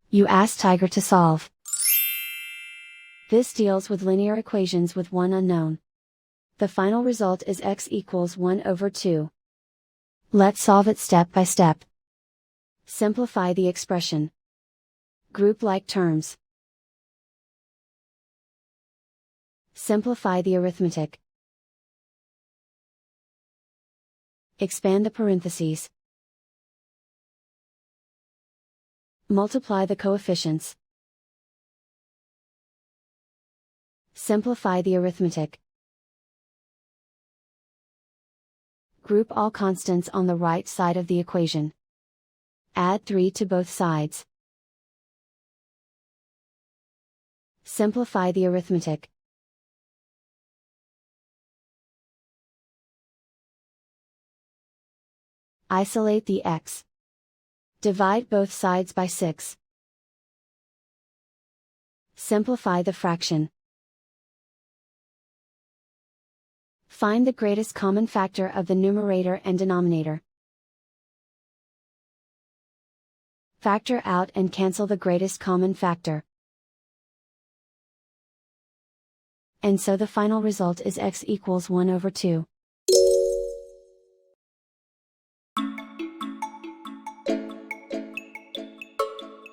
You ask Tiger to solve. This deals with linear equations with one unknown. The final result is x equals 1 over 2. Let's solve it step by step. Simplify the expression. Group like terms. Simplify the arithmetic. Expand the parentheses. Multiply the coefficients. Simplify the arithmetic. Group all constants on the right side of the equation. Add 3 to both sides. Simplify the arithmetic. Isolate the x. Divide both sides by 6. Simplify the fraction. Find the greatest common factor of the numerator and denominator. Factor out and cancel the greatest common factor. And so the final result is x equals 1 over 2.